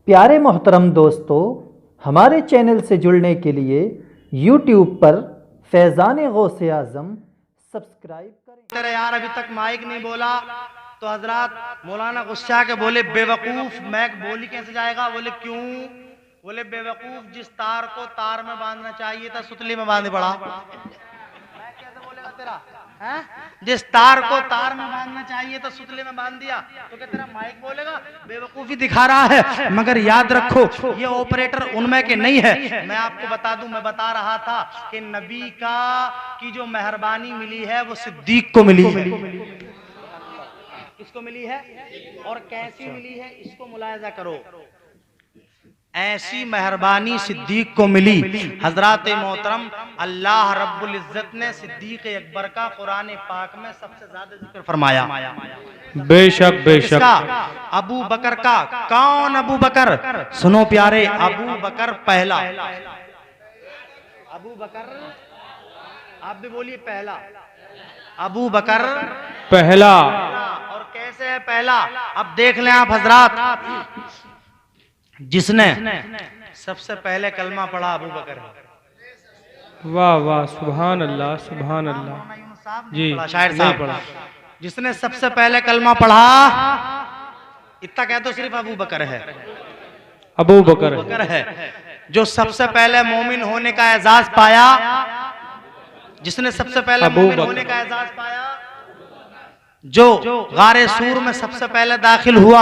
प्यारे मोहतरम दोस्तों, हमारे चैनल से जुड़ने के लिए यूट्यूब पर फैज़ान गौसे आज़म सब्सक्राइब करें। तेरे यार अभी तक माइक नहीं बोला तो हजरत मौलाना गुस्सा के बोले बेवकूफ मैक बोली कैसे जाएगा? बोले क्यों? बोले बेवकूफ जिस तार को तार में बांधना चाहिए था सुतली में बांधे पड़ा। मैक कैसे बोलेगा तेरा? हैं? जिस तार को तार में बांधना चाहिए तो सुतले में बांध दिया तो क्या तेरा माइक बोलेगा? बेवकूफी दिखा रहा है। मगर याद रखो ये ऑपरेटर उनमें के नहीं है। मैं आपको बता दूं, मैं बता रहा था कि नबी का की जो मेहरबानी मिली है वो सिद्दीक को मिली है। किसको मिली है और कैसी मिली है इसको मुलाहिजा करो। ऐसी मेहरबानी सिद्दीक को मिली। हजरत मोहतरम अल्लाह रब्बुल इज्जत ने सिद्दीक अकबर का कुरान पाक में सबसे ज्यादा जिक्र फरमाया। बेशक बेशक। अबू बकर का। कौन अबू बकर? सुनो प्यारे, अबू बकर पहला। अबू बकर, आप भी बोलिए पहला। अबू बकर पहला। और कैसे है पहला? अब देख लें आप हजरात, जिसने सबसे पहले कलमा पढ़ा अबू बकर है। वाह वाह, सुभान अल्लाह सुभान अल्लाह। जी शायर साहब, जिसने सबसे पहले कलमा पढ़ा, इतना कह दो सिर्फ अबू बकर है। अबू बकर है जो सबसे पहले मोमिन होने का एजाज पाया। जिसने सबसे पहले मोमिन होने का एजाज पाया, जो गारे सूर में सबसे पहले दाखिल हुआ,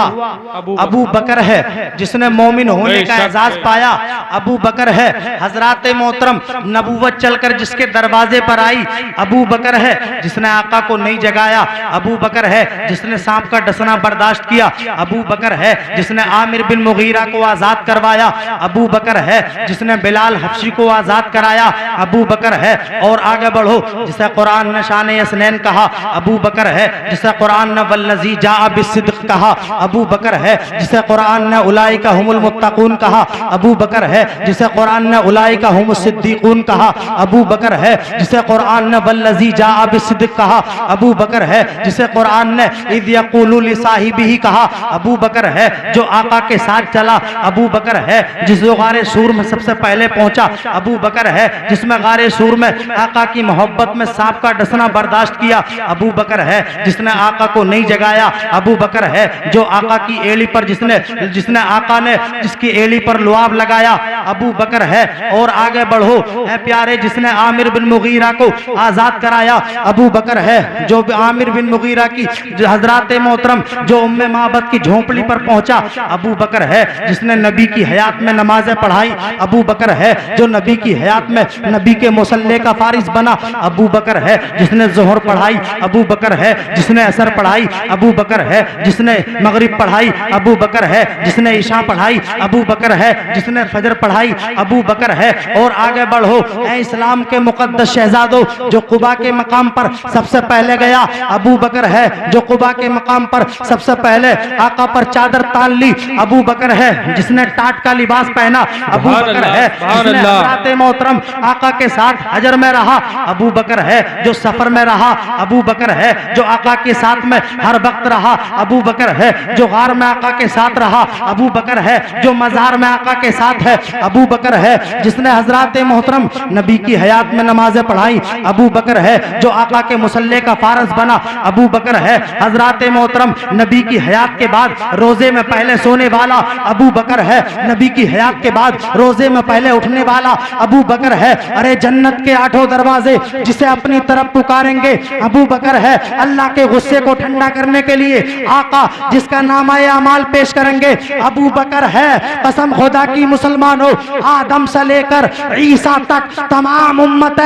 अबू बकर है। जिसने मोमिन होने का एजाज पाया, अबू बकर है। हजरत मोहतरम नबूवत चलकर जिसके दरवाजे पर आई, अबू बकर है। जिसने आका को नहीं जगाया, अबू बकर है। जिसने सांप का डसना बर्दाश्त किया, अबू बकर है। जिसने आमिर बिन मुगीरा को आजाद करवाया, अबू बकर है। जिसने बिलाल हफ्शी को आजाद कराया, अबू बकर है। और आगे बढ़ो, जिसे कुरान ने शान यसनैन कहा, अबू बकर है। जिसे कुरान ने वल्लज़ी जाअ बिस्सिद्क़ कहा, अबू बकर है। जिसे कुरान ने उलाइका हुमुल मुत्तक़ून कहा, अबू बकर है। जिसे कुरान ने उलाइका हुमुस सिद्दीक़ून कहा, अबू बकर है। जिसे कुरान ने वल्लज़ी जाअ बिस्सिद्क़ कहा, अबू बकर है। जिसे कुरान ने इज़ यक़ूलु लिसाहिबिही कहा, अबू बकर है। जो आका के साथ चला, अबू बकर है। जिस गारे सूर में सबसे पहले पहुंचा, अबू बकर है। जिसमें गारे सूर में आका की मोहब्बत में सांप का डसना बर्दाश्त किया, अबू बकर है। जिसने आका को नहीं जगाया, अबू बकर है। जो आका की एड़ी पर जिसने आका ने जिसकी एड़ी पर लुआब लगाया, अबू बकर है। और आगे बढ़ो है प्यारे, जिसने आमिर बिन मुगीरा को आजाद कराया, अबू बकर है। जो आमिर बिन मुगीरा की हजरत मोहतरम जो उम्मे माबद की झोंपड़ी पर पहुंचा, अबू बकर है। जिसने नबी की हयात में नमाजें पढ़ाई, अबू बकर है। जो नबी की हयात में नबी के मुसल्ले का फारिज बना, अबू बकर है। जिसने जोहर पढ़ाई, अबू बकर है। जिसने असर पढ़ाई, अबू बकर है। जिसने मगरिब पढ़ाई, अबू बकर है। जिसने ईशा पढ़ाई, अबू बकर है। जिसने फजर पढ़ाई, अबू बकर है। और आगे बढ़ो ऐ इस्लाम के मुकद्दस शहजादो, जो कुबा के मकाम पर सबसे पहले गया, अबू बकर है। जो कुबा के मकाम पर सबसे पहले आका पर चादर तान ली, अबू बकर है। जिसने टाट का लिबास पहना, अबू बकर है। जिसने हज़रत मोहतरम आका के साथ हजर में रहा, अबू बकर है। जो सफर में रहा, अबू बकर है। जो आका के साथ में हर वक्त रहा, अबू बकर है। जो गार में आका के साथ रहा, अबू बकर है। जो मजार में आका के साथ है, अबू बकर है। जिसने हजरत मोहतरम नबी की हयात में नमाजें पढ़ाई, अबू बकर है। जो आका के मुसल्ले का फारज बना, अबू बकर है। हजरत मोहतरम नबी की हयात के बाद रोजे में पहले सोने वाला, अबू बकर है। नबी की हयात के बाद रोजे में पहले उठने वाला, अबू बकर है। अरे जन्नत के 8 दरवाजे जिसे अपनी तरफ पुकारेंगे, अबू बकर है। अल्लाह के गुस्से को ठंडा करने के लिए आका जिसका नामाए अमाल पेश करेंगे, अबू बकर है। कसम खुदा की मुसलमानों, आदम से लेकर ईसा तक तमाम उम्मत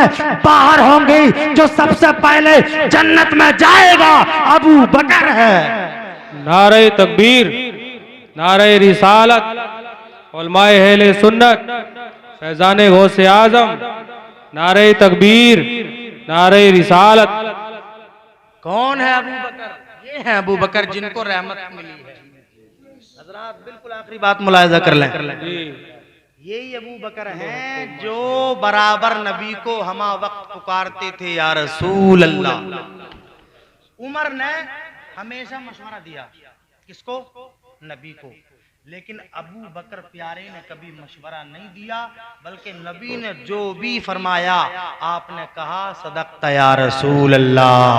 बाहर होंगी, जो सबसे पहले जन्नत में जाएगा अबू बकर है। नारे तकबीर, नारे रिसालत, उलमाए अहले सुन्नत, फैज़ान गौसे आज़म, नारे तकबीर, नारे रिसालत। कौन है अबू बकर? ये है अबू बकर जिनको रहमत मिली है। हजरात बिल्कुल आखिरी बात मुलाहिजा कर लें, यही अबू बकर हैं जो बराबर नबी को हमा वक्त पुकारते थे, या रसूल अल्लाह। उमर ने हमेशा मशवरा दिया, किसको? नबी को। लेकिन अबू बकर प्यारे ने कभी मशवरा नहीं दिया, बल्कि नबी ने जो भी फरमाया आपने कहा सदक़्ता या रसूल अल्लाह।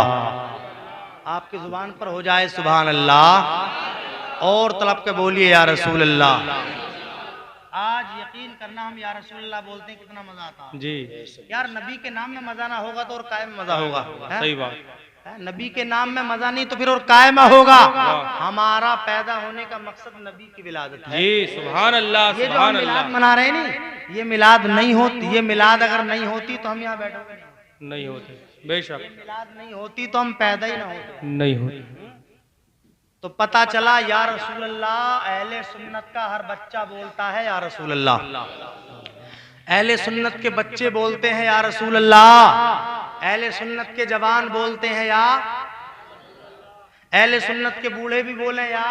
आपकी जुबान पर हो जाए सुभान अल्लाह और तलब के बोलिए या रसूल अल्लाह। आज यकीन करना हम या रसूल अल्लाह बोलते हैं कितना मजा आता है जी। यार। नबी के नाम में मजा ना होगा तो और काय में मजा होगा? सही बात। नबी के नाम में मजा नहीं तो फिर और काय में होगा? हमारा पैदा होने का मकसद नबी की विलादत है जी। सुभान अल्लाह ये जो हम मिलाद मना रहे हैं नहीं, ये मिलाद नहीं होती, ये मिलाद अगर नहीं होती तो हम यहाँ बैठोगे नहीं होते, बेशक मिलाद नहीं होती तो हम पैदा ही ना होते। नहीं होते। तो पता चला या रसूल अल्लाह अहले सुन्नत का हर बच्चा बोलता है या रसूल अल्लाह। अहले सुन्नत के बच्चे बोलते हैं या रसूल अल्लाह, अहले सुन्नत के जवान बोलते हैं या, अहले सुन्नत के बूढ़े भी बोले या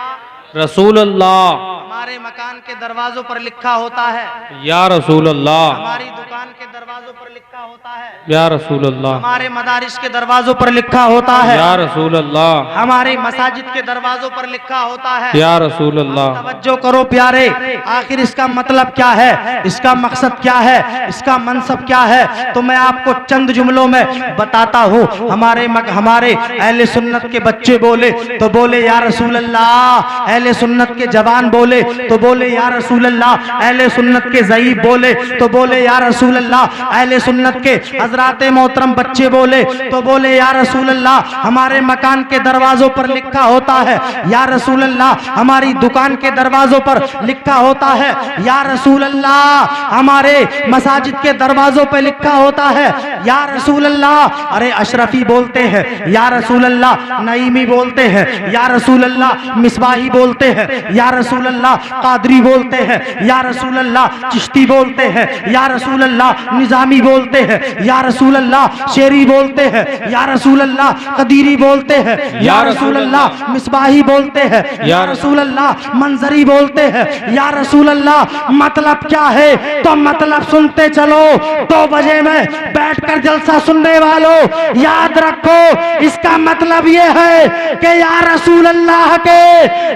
रसूल अल्लाह। हमारे मकान के दरवाजों पर लिखा होता है या रसूल अल्लाह। हमारी दुकान के दरवाजों पर लिखा होता है या रसूल अल्लाह। हमारे मदारिस के दरवाजों पर लिखा होता है या रसूल अल्लाह। हमारे मसाजिद के दरवाजों पर लिखा होता है या रसूल अल्लाह। तवज्जो करो प्यारे, आखिर इसका मतलब क्या है, इसका मकसद क्या है, इसका मनसब क्या है, तो मैं आपको चंद जुमलों में बताता हूँ। हमारे अहले सुन्नत के बच्चे बोले तो बोले या रसूल अल्लाह, अहले सुन्नत के जवान बोले तो बोले या रसूल अल्लाह, अहले सुन्नत के ज़ईफ बोले तो बोले या रसूल अल्लाह, अहले सुन्नत के हजरात मोहतरम बच्चे बोले तो बोले या रसूल अल्लाह। हमारे मकान के दरवाजों पर लिखा होता है या रसूल अल्लाह, हमारी दुकान के दरवाजों पर लिखा होता है या रसूल अल्लाह, हमारे मसाजिद के दरवाजों पर लिखा होता है या रसूल अल्लाह। अरे अशरफी बोलते हैं या रसूल अल्लाह, नईमी बोलते हैं या रसूल अल्लाह, मिसबाही बोलते हैं या रसूल अल्लाह, कादरी बोलते हैं या रसूल अल्लाह, चिश्ती बोलते हैं या रसूल अल्लाह, निजामी बोलते हैं या रसूल अल्लाह, शेरी बोलते हैं या रसूल अल्लाह, कदीरी बोलते हैं या रसूल अल्लाह, मिसबाही बोलते हैं या रसूल अल्लाह, मंजरी बोलते हैं या रसूल अल्लाह। मतलब क्या है तो मतलब सुनते चलो। 2 बजे में बैठकर जलसा सुनने वालों याद रखो, इसका मतलब ये है कि या रसूल अल्लाह के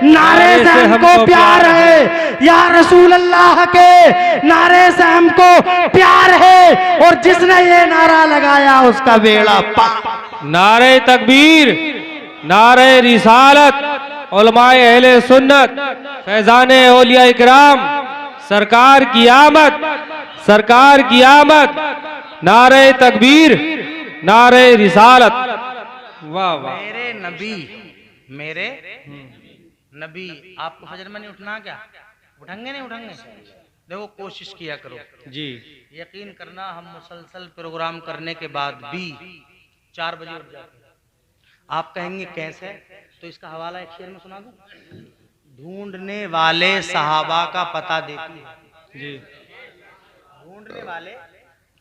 नारे से हमको प्यार है, या रसूल अल्लाह के नारे से हमको प्यार है, और जिसने ये नारा लगाया उसका बेड़ा पार। नारे तकबीर, नारे रिसालत, उलमाए अहले सुन्नत, फैजाने औलिया इकराम, सरकार की आमद, सरकार की आमद, नारे तकबीर, नारे रिसालत। वाह वाह। मेरे नबी, मेरे नबी, आपको फजर में नहीं उठना क्या? उठेंगे नहीं उठेंगे? देखो कोशिश किया करो जी। यकीन करना हम मुसलसल प्रोग्राम करने के बाद भी 4 बजे उठ जाते हैं। आप कहेंगे कैसे, तो इसका हवाला एक शेर में सुना दूं। ढूंढने वाले सहाबा का पता देती है जी। ढूंढने वाले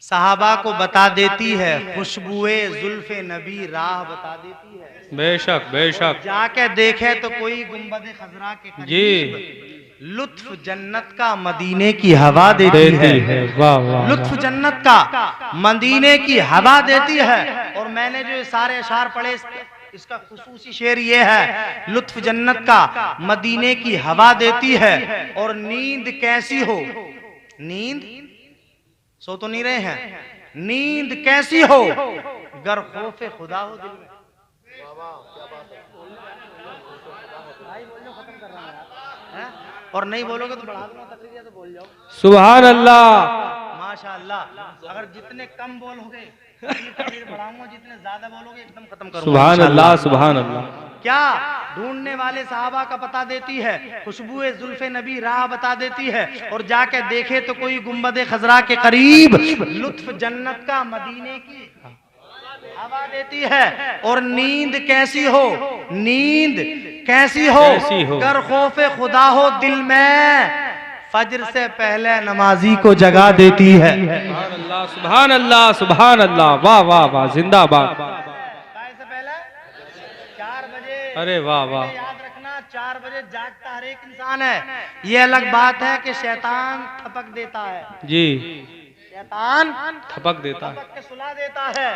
सहाबा को बता देती है, खुशबुए जुल्फे नबी राह बता देती है। बेशक बेशक। जाके देखे तो कोई गुंबद खजरा के करीब जी। लुत्फ जन्नत का मदीने की हवा देती है। वाह वाह। लुत्फ जन्नत का मदीने की हवा देती है। और मैंने जो सारे अशार पढ़े इसका खुसूसी शेर ये है, लुत्फ जन्नत का मदीने की हवा देती है। और नींद कैसी हो, नींद सो तो नहीं रहे हैं, नींद कैसी हो गर खौफे खुदा हो दिल में। और नहीं बोलोगे तो बढ़ा दूंगा तकरीर, तो बोल जाओ सुभान अल्लाह। माशाअल्लाह। अगर जितने कम बोलोगे तकरीर बढ़ाऊंगा, जितने ज्यादा बोलोगे एकदम खत्म करूंगा। सुभान अल्लाह सुभान अल्लाह। क्या ढूंढने वाले सहाबा का पता देती है, खुशबुए जुल्फे नबी राह बता देती है। और जाके देखे तो कोई गुंबद खजरा के करीब लुत्फ जन्नत का मदीने की हवा देती है। और नींद कैसी हो, नींद कैसी हो गर खौफे खुदा हो दिल में, फजर से पहले नमाजी को जगा देती है। सुभान अल्लाह सुभान अल्लाह सुभान अल्लाह। वाह वाह वाह, जिंदाबाद। से पहले 4 बजे। अरे वाह वाह। याद रखना 4 बजे जागता हर एक इंसान है। ये अलग बात है कि शैतान थपक देता है। जी। शैतान थपक देता है। थपक के सुला देता है।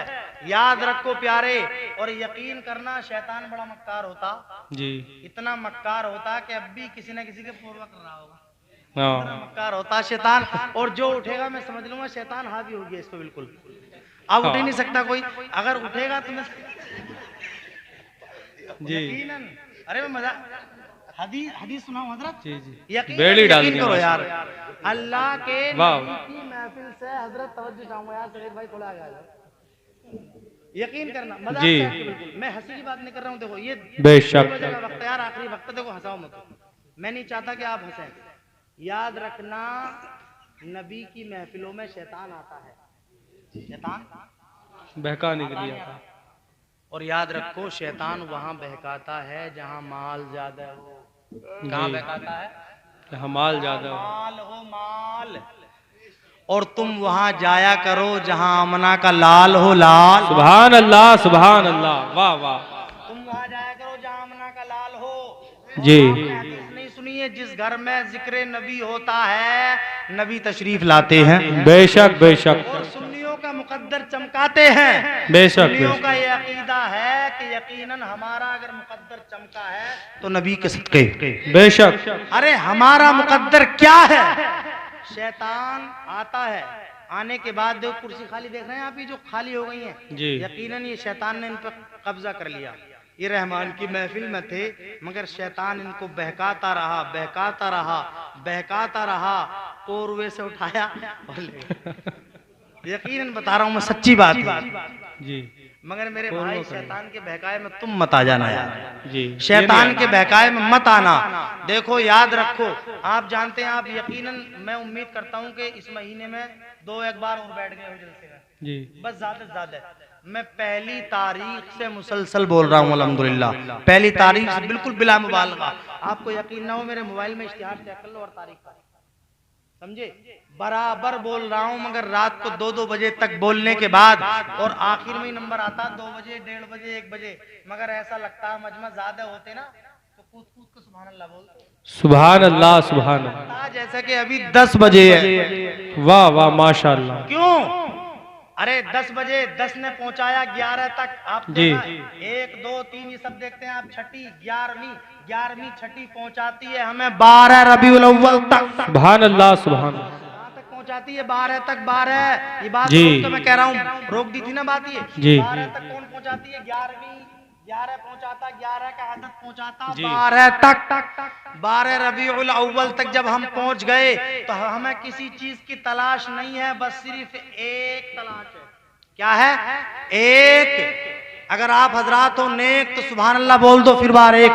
याद रखो प्यारे, और यकीन करना शैतान बड़ा मक्कार होता, जी इतना मक्कार होता कि अब भी किसी न किसी के पूर्वक कर रहा होगा। हाँ इतना मक्कार होता शैतान, और जो उठेगा मैं समझ लूंगा शैतान हावी हो गया इस पे बिल्कुल। अब उठ ही नहीं सकता कोई, अगर उठेगा तो मैं जी यकीनन, अरे मैं मजा हदीस सुनाऊं हजरत? जी जी यकीन बेड़ी डाल यकीन दी करो यार, माशाल्लाह। अल्लाह के वाह। नबी की महफिल से हजरत तवज्जो चाहूंगा यार, सुरेश भाई थोड़ा आगे आ जाओ। यकीन करना मजाक जी। से बिल्कुल, मैं हंसी की बात नहीं कर रहा हूँ। देखो ये बेशक। 2 बजे का वक्त है यार, आखिरी वक्त है, देखो हंसाओ मत, मैं नहीं चाहता कि आप हंसें। याद रखना नबी की महफिलों में शैतान आता है, शैतान बहकाने के लिए आता। और याद रखो शैतान वहां बहकाता है जहां माल ज्यादा हो। कहाँ बहकाता है? है माल ज्यादा हो। माल हो माल, और तुम वहां जाया करो जहां अमना का लाल हो लाल। सुभान अल्लाह सुभान अल्लाह, वाह वाह। तुम वहां जाया करो जहां अमना का लाल हो। जी आपने हदीस नहीं सुनी है, जिस घर में जिक्र नबी होता है नबी तशरीफ लाते हैं। बेशक बेशक और सुन्नियों का मुकद्दर चमकाते हैं। बेशक सुन्नियों का बेशक। ये अकीदा है कि यकीनन हमारा अगर मुकद्दर चमका है तो नबी के सदके। बेशक। अरे हमारा मुकद्दर क्या है? शैतान आता है, आने के बाद देखो कुर्सी खाली देख रहे हैं आप, ये जो खाली हो गई हैं, जी यकीनन ये शैतान ने इन पर कब्जा कर लिया। ये रहमान की महफिल में थे, मगर शैतान इनको बहकाता रहा बहकाता रहा बहकाता रहा, कोरवे से उठाया और ले गया। यकीनन बता रहा हूँ मैं, सच्ची बात है। जी मगर मेरे भाई शैतान के बहकाए में तुम मत आ जाना यार, जी शैतान के बहकाए में मत आना। देखो याद रखो, आप जानते हैं, आप यकीनन, मैं उम्मीद करता हूँ कि इस महीने में 2 एक बार और बैठ गए हो जलसे में, जी बस ज्यादा से ज्यादा। मैं 1 तारीख से मुसलसल बोल रहा हूँ अल्हम्दुलिल्लाह, 1 तारीख से बिल्कुल बिला मुबालगा। आपको यकीन ना हो, मेरे मोबाइल में इश्तिहार चेक कर लो और तारीख का, समझे, बराबर बोल रहा हूँ। मगर रात को 2-2 बजे तक बोलने के बाद, और आखिर में ही नंबर आता 2 बजे 1:30 बजे 1 बजे, मगर ऐसा लगता है मजमा ज्यादा होते ना तो कूद कूद के सुभान अल्लाह बोलते, सुभान अल्लाह सुभान अल्लाह। जैसे कि अभी 10 बजे है। वाह वाह माशाल्लाह। क्यों? अरे 10 बजे 10 ने पहुंचाया 11 तक। आप जी 1 2 3 ये सब देखते हैं आप, छठी 11वीं छठी पहुंचाती है हमें 12 रबीउल अव्वल तक। सुभान अल्लाह सुभान अल्लाह। तक पहुंचाती है 12 तक। 12 ये बात जी। तो मैं कह रहा हूँ, रोक दी थी ना बात ये। जी 12 तक कौन पहुंचाती है? 11 पहुंचाता, 11 का आदत पहुंचाता जी। 12 तक। 12 रबीउल अव्वल तक जब हम पहुंच गए तो हमें किसी चीज की तलाश नहीं है, बस सिर्फ एक तलाश है। क्या है? एक। अगर आप हजरात हो नेक तो सुभान अल्लाह बोल दो फिर बार एक।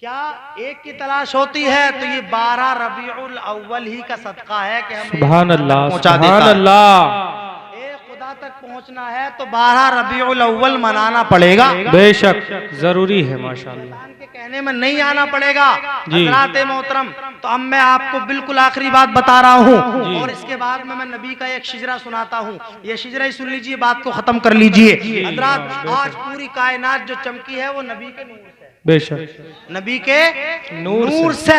क्या एक की तलाश होती है? तो ये 12 रबीउल अव्वल ही का सदका है कि हमें सुभान अल्लाह पहुंचा सुभान देता है। अल्लाह। खुदा तक पहुंचना है तो 12 रबीउल अव्वल मनाना पड़ेगा। बेशक जरूरी है माशाल्लाह। शैतान के कहने में नहीं आना पड़ेगा। जी। हज़रात मोहतरम, तो अब मैं आपको बिल्कुल आखिरी बात बता रहा हूँ, और इसके बाद में मैं नबी का एक शिजरा सुनाता हूँ। ये शिजरा ही सुन लीजिए, बात को खत्म कर लीजिए। हज़रात, आज पूरी कायनात जो चमकी है वो नबी के नूर से, बेशक नबी के नूर से।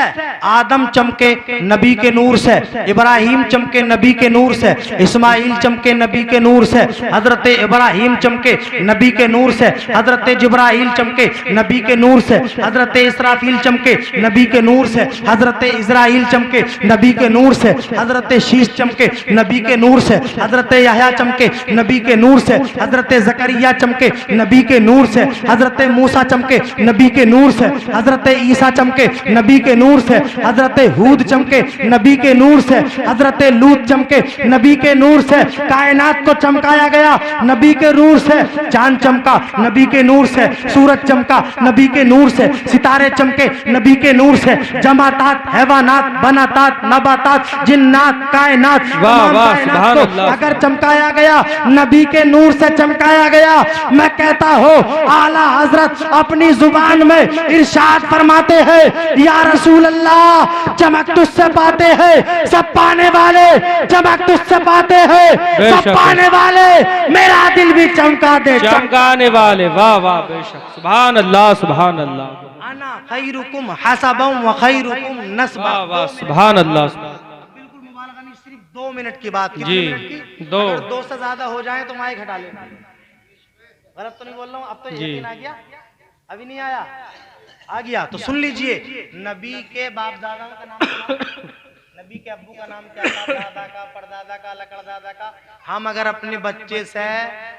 आदम चमके नबी के नूर से, इब्राहिम चमके नबी के नूर से, इस्माइल चमके नबी के नूर से, हजरत इब्राहिम चमके नबी के नूर से, हजरत जिब्राइल चमके नबी के नूर से, हजरत इसराफील चमके नबी के नूर से, हजरत इजराइल चमके नबी के नूर से, हजरत शीश चमके नबी के नूर से, हजरत यहया चमके नबी के नूर से, हजरत जकरिया चमके नबी के नूर से, हजरत मूसा चमके नबी के नूर से, हजरत ईसा चमके नबी के नूर से, हजरत हूद चमके नबी के नूर से, हजरत लूत चमके नबी के नूर से। कायनात को चमकाया गया नबी के नूर से। चांद चमका नबी के नूर से, सूरज चमका नबी के नूर से, सितारे चमके नबी के नूर से, जमातात, हैवानात, बनातात, नबातात, जिन्नात, कायनात, तमाम कायनात को अगर चमकाया गया नबी के नूर से चमकाया गया। मैं कहता हूँ आला हजरत अपनी जुबान में इरशाद फरमाते हैं, या रसूल अल्लाह, चमक तुझसे पाते हैं सब पाने वाले, चमक तुझसे पाते हैं सब पाने वाले, मेरा दिल भी चमका दे, चमकाने वाले। वाह वाह बेशक सुभान अल्लाह सुभान अल्लाह। अना खैरुकुम हसबम व खैरुकुम नस्बा। वाह वाह सुभान अल्लाह। बिल्कुल मुबालगा नहीं, सिर्फ 2 मिनट की बात, कितने जी, मिनट की? 2। अगर 2 से ज्यादा हो जाए तो माइक हटा लेना। गलत तो नहीं बोल रहा हूँ? अब तो जी। यकीन आ गया? अभी नहीं आया? आ गया तो सुन लीजिए। नबी के बाप दादाओं का नाम क्या? नबी के अब्बू का नाम क्या था? दादा का, परदादा का, लकड़दादा का। हम अगर अपने बच्चे से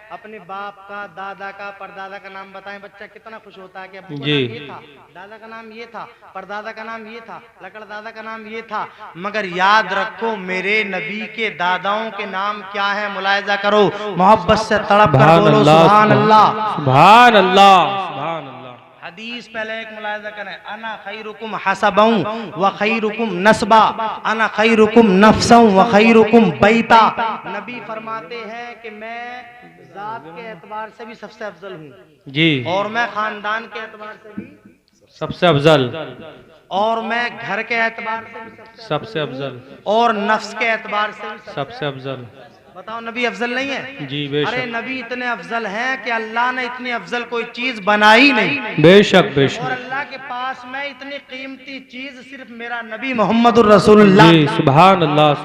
अपने बाप का, दादा का, परदादा का नाम बताएं, बच्चा कितना खुश होता है कि अब्बू का जी। नाम ये था, दादा का नाम ये था, परदादा का नाम ये था, लकड़दादा का नाम ये था। मगर याद रखो मेरे नबी के दादाओं के नाम क्या है? मुलायजा करो, मोहब्बत से तड़प कर बोलो सुभान अल्लाह, सुभान अल्लाह, सुभान अल्लाह। हदीस पहले एक मुलायजा करें। अना खैरुकुम हसबौ व खैरुकुम नस्बा, अना खैरुकुम नफ्सौ व खैरुकुम बैता। नबी फरमाते हैं कि मैं जात के एतबार से भी सबसे अफजल हूँ जी, और मैं खानदान के एतबार से भी, सबसे अफजल, और मैं घर के एतबार से भी सबसे अफजल, और नफ्स के एतबार से भी सबसे अफजल। बताओ नबी अफजल नहीं है? जी अरे बेशक, नबी इतने अफजल हैं कि अल्लाह ने इतनी अफजल कोई चीज बनाई नहीं। बेशक और बेशक। अल्लाह के पास में इतनी कीमती चीज सिर्फ मेरा नबी मोहम्मदुर रसूलुल्लाह। जी, सुभान अल्लाह।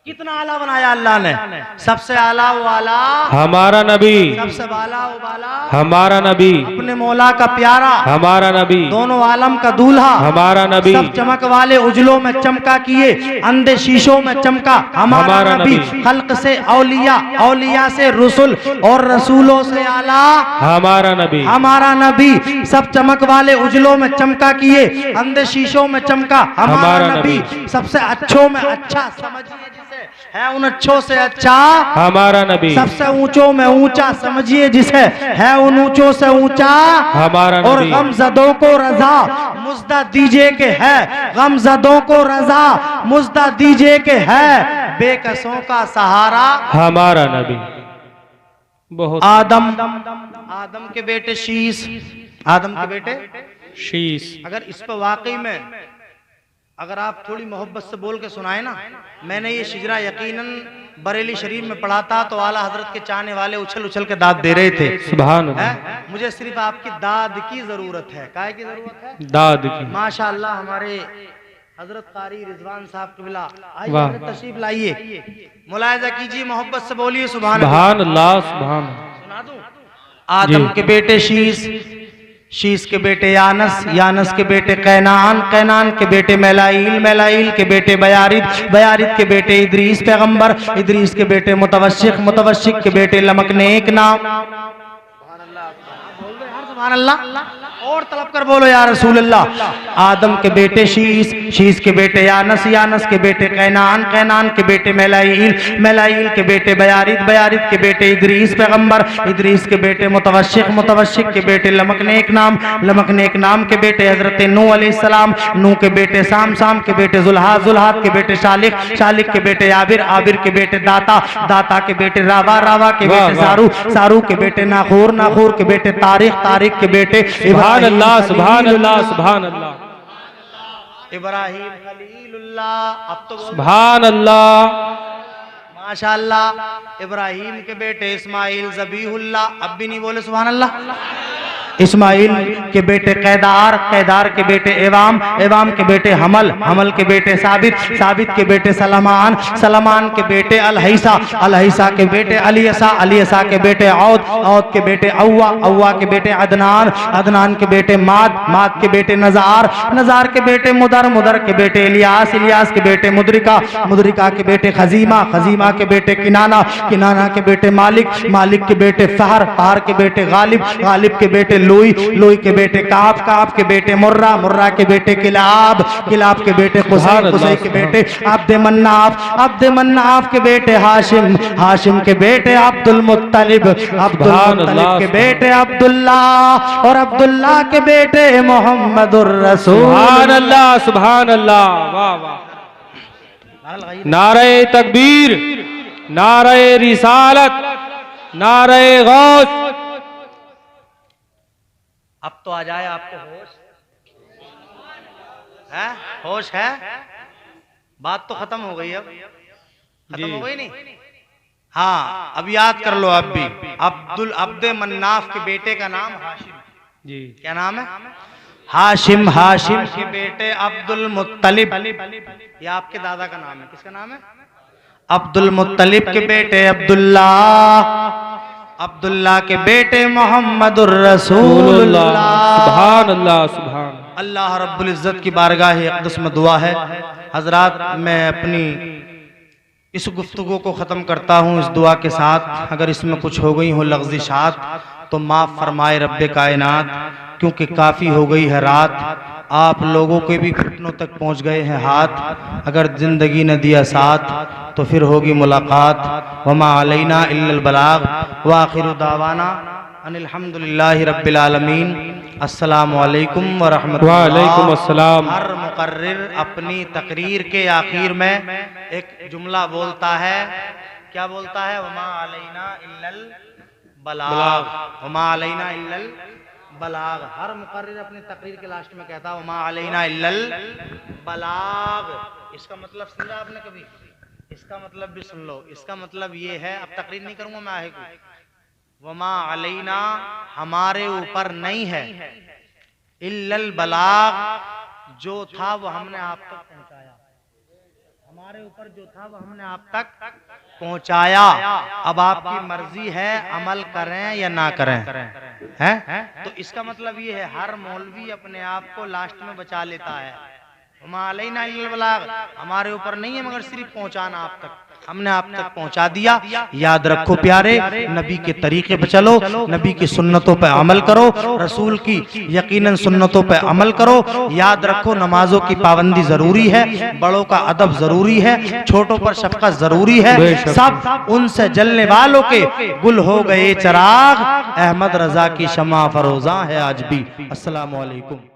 कितना आला बनाया अल्लाह ने। सबसे आला वाला हमारा नबी, सबसे वाला वाला हमारा नबी, अपने मौला का प्यारा, हमारा नबी, दोनों आलम का दूल्हा, हमारा नबी, सब चमक वाले उजलों में चमका किए, अंधे शीशों में चमका हमारा हमारा नबी। नबी। खल्क से औलिया, औलिया से रसूल और रसूलों से आला हमारा नबी, हमारा नबी। सब चमक वाले उजलों में चमका किए, अंधे शीशों में चमका हमारा हमारा नबी। नबी। सबसे अच्छों में अच्छा समझिए जिसे, है उन अच्छों से अच्छा हमारा नबी, सबसे ऊंचों में ऊंचा समझिए जिसे, है उन ऊंचों से ऊंचा हमारा और नबी। गमजदों को रजा मुज्दा दीजिए के है, गमजदों को रजा मुज्दा दीजिए के है, बेकसों का सहारा हमारा नबी। बहुत आदम के बेटे शीश, आदम के बेटे शीश। अगर इस पर वाकई में अगर आप थोड़ी मोहब्बत से बोल के सुनाए ना, मैंने ये शिजरा यकीनन बरेली शरीफ में पढ़ा था तो आला हजरत के चाहने वाले उछल उछल के दाद दे रहे थे। सुभान अल्लाह। है? मुझे सिर्फ आपकी दाद की जरूरत है। काय की जरूरत है? दाद की। माशाअल्लाह हमारे हजरत कारी रिजवान साहब किबला, आइए वाह। हजरत तशरीफ लाइए, मुलायजा कीजिए, मोहब्बत से बोलिए सुभान अल्लाह। सुभान अल्लाह, सुभान। सुना दूं? आदम जी। के बेटे शीश, शीश के बेटे यानस, यानस के बेटे कैनान, कैनान के बेटे मेलाइल, मेलाइल के बेटे बयारिद, बयारिद के बेटे इदरीस पैगंबर, इदरीस के बेटे मुतवश्शिक, मुतवश्शिक के बेटे लमकनेक नाम। सुभान अल्लाह, और तलब कर बोलो या रसूल अल्लाह। आदम के बेटे शीश, शीश के बेटे यानस, यानस के बेटे कैनान, कैनान के बेटे मेलाइल, मेलाइल के बेटे बयारिद, बयारिद के बेटे इदरीस पैगंबर, इदरीस के बेटे मुतवश्शिक, मुतवश्शिक के बेटे लमकनेक नाम, लमकनेक नाम के बेटे हजरत नूह अलैहिस्सलाम, नूह के बेटे साम, साम के बेटे जुल्हाद, जुल्हाद के बेटे शालिक, शालिक के बेटे आबिर, आबिर के बेटे दाता, दाता के बेटे रावा, रावा के बेटे सारू, सारू के बेटे नाखूर, नाखूर के बेटे तारिक, तारिक के बेटे सुभान अल्लाह, सुभान अल्लाह, सुभान अल्लाह। इब्राहिम खलीलुल्लाह। अब तो सुभान अल्लाह, माशाअल्लाह। इब्राहिम के बेटे इस्माइल ज़बीहुल्लाह। अब भी नहीं बोले सुभान अल्लाह। इस्माइल के बेटे कैदार, कैदार के बेटे एवाम, एवाम के बेटे हमल, हमल के बेटे साबित, साबित के बेटे सलमान, सलमान के बेटे अलहैसा, अलहैसा के बेटे अलियसा, अलियसा के बेटे औद, औद के बेटे अव्वा, अव्वा के बेटे अदनान, अदनान के बेटे माद, माद के बेटे नजार, नजार के बेटे मुदर, मुदर के बेटे इलियास, इलियास के बेटे मुद्रिका, मुद्रिका के बेटे खजीमा, खजीमा के बेटे किनाना, किनाना के बेटे मालिक, मालिक के बेटे फहर, फहर के बेटे गालिब, गालिब के बेटे लोई, लोई के बेटे काब, काब के बेटे मुर्रा, मुर्रा के बेटे किलाब, किलाब के बेटे कुसै, कुसै के बेटे अब्द मन्नाफ, अब्द मन्नाफ के बेटे हाशिम, हाशिम के बेटे अब्दुल मुत्तलिब, अब्दुल मुत्तलिब के बेटे अब्दुल्ला और अब्दुल्ला के बेटे मोहम्मदुर रसूल। सुभान अल्लाह, सुभान अल्लाह। वाह वाह। नारे तकबीर, नारे रिसालत, नारे गौस। अब तो आ जाए आपको होश है? होश है? बात तो खत्म हो गई, अब खत्म हो गई नहीं? हाँ, अब याद कर लो। अब भी अब्दुल अब्द मन्नाफ के बेटे का नाम हाशिम। जी, क्या नाम है? हाशिम, हाशिम के बेटे अब्दुल मुत्तलिब। ये आपके दादा का नाम है। किसका नाम है? अब्दुल मुत्तलिब के बेटे अब्दुल्ला, अब्दुल्ला के बेटे मोहम्मदुर रसूलुल्लाह। सुभान अल्लाह सुभान। अल्लाह रब्बुल इज्जत की बारगाह अक़दस में दुआ है हजरात, मैं अपनी इस गुफ्तगू को ख़त्म करता हूँ इस दुआ के साथ। अगर इसमें कुछ हो गई हो लग़ज़िशात तो माफ़ फरमाए रब्बे कायनात, क्योंकि काफ़ी हो गई है रात, आप लोगों के भी घुटनों तक पहुँच गए हैं हाथ। अगर ज़िंदगी ने दिया साथ तो फिर होगी मुलाकात। वमा अलैना इल्लल बलाग व आखिरु दावाना अनिल हम्दुलिल्लाहि रब्बिल आलमीन। अस्सलामु अलैकुम व रहमतुल्लाह। वालेकुम अस्सलाम। हर मुकर्रिर अपनी तकरीर के आखिर में एक जुमला बोलता है, क्या बोलता है? वमा अलैना इल्लल बलाग, वमा अलैना इल्लल बलाग। हर मुकर्रिर अपनी तकरीर के लास्ट में कहता है वमा अलैना इल्लल बलाग। इसका मतलब सुना आपने कभी? इसका मतलब भी सुन लो। इसका मतलब ये है, अब तकरीर नहीं करूंगा मैं आगे को। वमा अलैना हमारे ऊपर नहीं है, इल्लल बलाग जो था वो हमने आप तक पहुंचाया। हमारे ऊपर जो था वो हमने आप तक पहुंचाया। अब आपकी मर्जी है अमल करें या ना करें, हैं? तो इसका मतलब ये है हर मौलवी अपने आप को लास्ट में बचा लेता है। वमा अलैना इल्लल बलाग, हमारे ऊपर नहीं है मगर सिर्फ पहुंचाना आप तक, हमने आप तक पहुंचा दिया। याद रखो प्यारे, नबी के तरीके पे चलो, नबी की सुन्नतों पे अमल करो, रसूल की यकीनन सुन्नतों पे अमल करो। याद रखो नमाजों की पाबंदी जरूरी है, बड़ों का अदब जरूरी है, छोटों पर शफकत जरूरी है। सब उनसे जलने वालों के गुल हो गए चिराग, अहमद रजा की शमा फरोजा है आज भी। अस्सलामु अलैकुम।